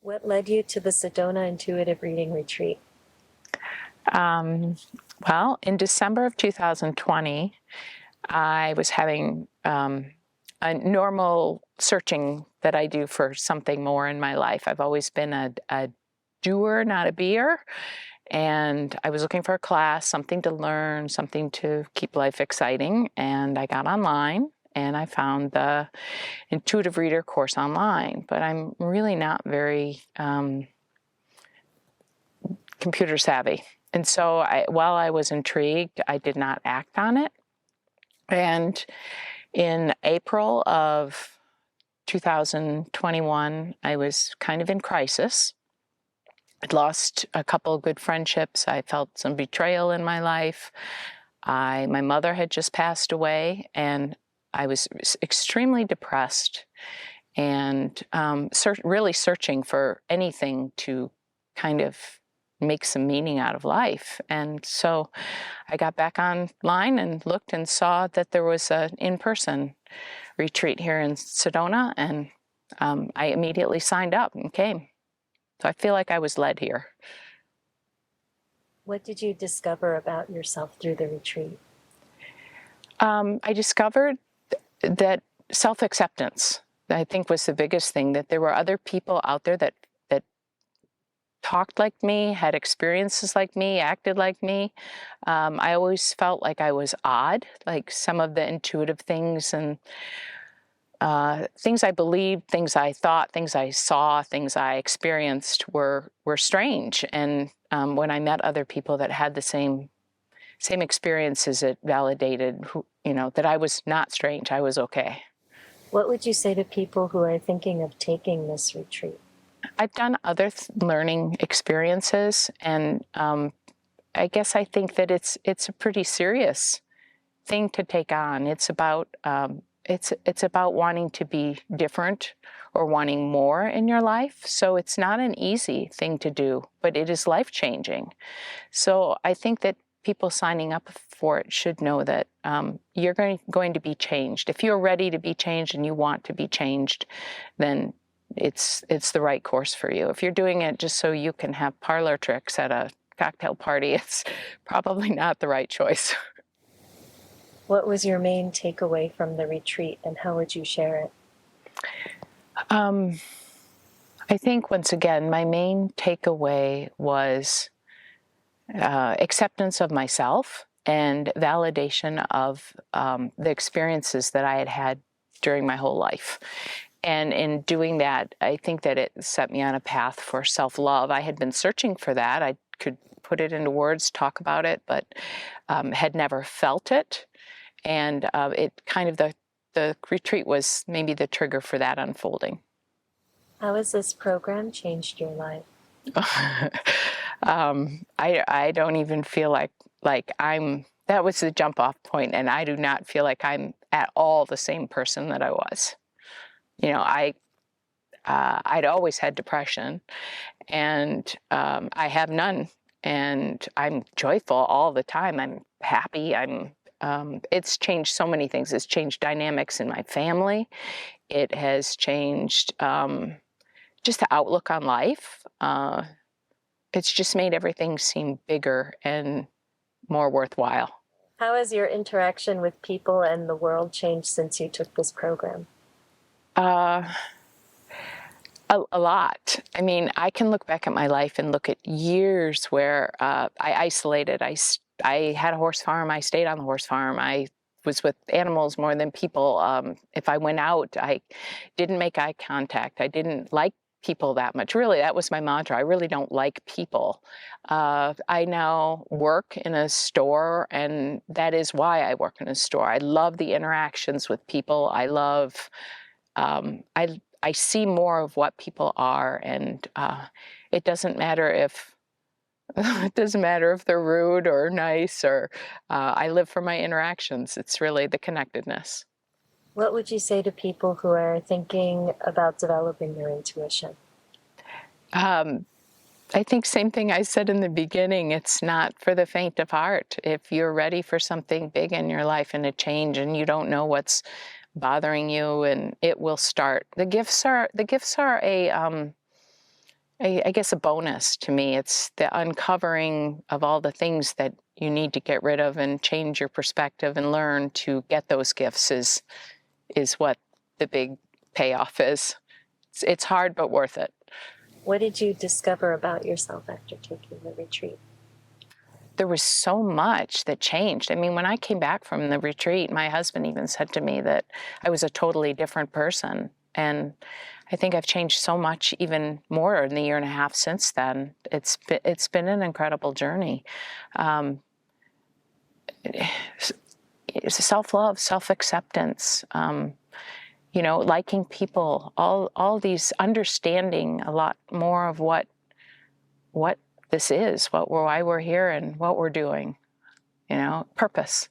What led you to the Sedona Intuitive Reading Retreat? Um, well, in December of 2020, I was having a normal searching that I do for something more in my life. I've always been a doer, not a beer. And I was looking for a class, something to learn, something to keep life exciting. And I got online and I found the intuitive reader course online. But I'm really not very computer savvy. And so while I was intrigued, I did not act on it. And in April of 2021, I was kind of in crisis. I'd lost a couple of good friendships. I felt some betrayal in my life. My mother had just passed away, and I was extremely depressed and really searching for anything to kind of make some meaning out of life. And so I got back online and looked and saw that there was an in-person retreat here in Sedona, and I immediately signed up and came. So I feel like I was led here. What did you discover about yourself through the retreat? I discovered that self-acceptance, I think, was the biggest thing, that there were other people out there that talked like me, had experiences like me, acted like me. I always felt like I was odd, like some of the intuitive things and things I believed, things I thought, things I saw, things I experienced were strange. And when I met other people that had the same experiences, it validated, that I was not strange. I was okay. What would you say to people who are thinking of taking this retreat? I've done other learning experiences, and I guess I think that it's a pretty serious thing to take on. It's about wanting to be different or wanting more in your life. So it's not an easy thing to do, but it is life-changing. So I think that people signing up for it should know that you're going to be changed. If you're ready to be changed and you want to be changed, then it's the right course for you. If you're doing it just so you can have parlor tricks at a cocktail party, it's probably not the right choice. What was your main takeaway from the retreat, and how would you share it? I think, once again, my main takeaway was acceptance of myself and validation of the experiences that I had had during my whole life. And in doing that, I think that it set me on a path for self-love. I had been searching for that. I could put it into words, talk about it, but had never felt it. And it kind of, the retreat was maybe the trigger for that unfolding. How has this program changed your life? I don't even feel like that was the jump off point, and I do not feel like I'm at all the same person that I was. I'd always had depression, and I have none, and I'm joyful all the time. I'm happy. It's changed so many things. It's changed dynamics in my family. It has changed just the outlook on life. It's just made everything seem bigger and more worthwhile. How has your interaction with people and the world changed since you took this program? A lot. I mean, I can look back at my life and look at years where I isolated. I had a horse farm. I stayed on the horse farm. I was with animals more than people. If I went out, I didn't make eye contact. I didn't like people that much. Really, that was my mantra. I really don't like people. I now work in a store, and that is why I work in a store. I love the interactions with people. I love, I see more of what people are, and it doesn't matter if they're rude or nice, or I live for my interactions. It's really the connectedness. What would you say to people who are thinking about developing their intuition? I think same thing I said in the beginning. It's not for the faint of heart. If you're ready for something big in your life and a change, and you don't know what's bothering you, and it will start. The gifts are I guess a bonus to me. It's the uncovering of all the things that you need to get rid of and change your perspective and learn to get those gifts is what the big payoff is. It's hard, but worth it. What did you discover about yourself after taking the retreat? There was so much that changed. I mean, when I came back from the retreat, my husband even said to me that I was a totally different person. And I think I've changed so much, even more in the year and a half since then. It's been an incredible journey. It's self-love, self-acceptance, liking people, all these, understanding a lot more of what this is, why we're here and what we're doing, purpose.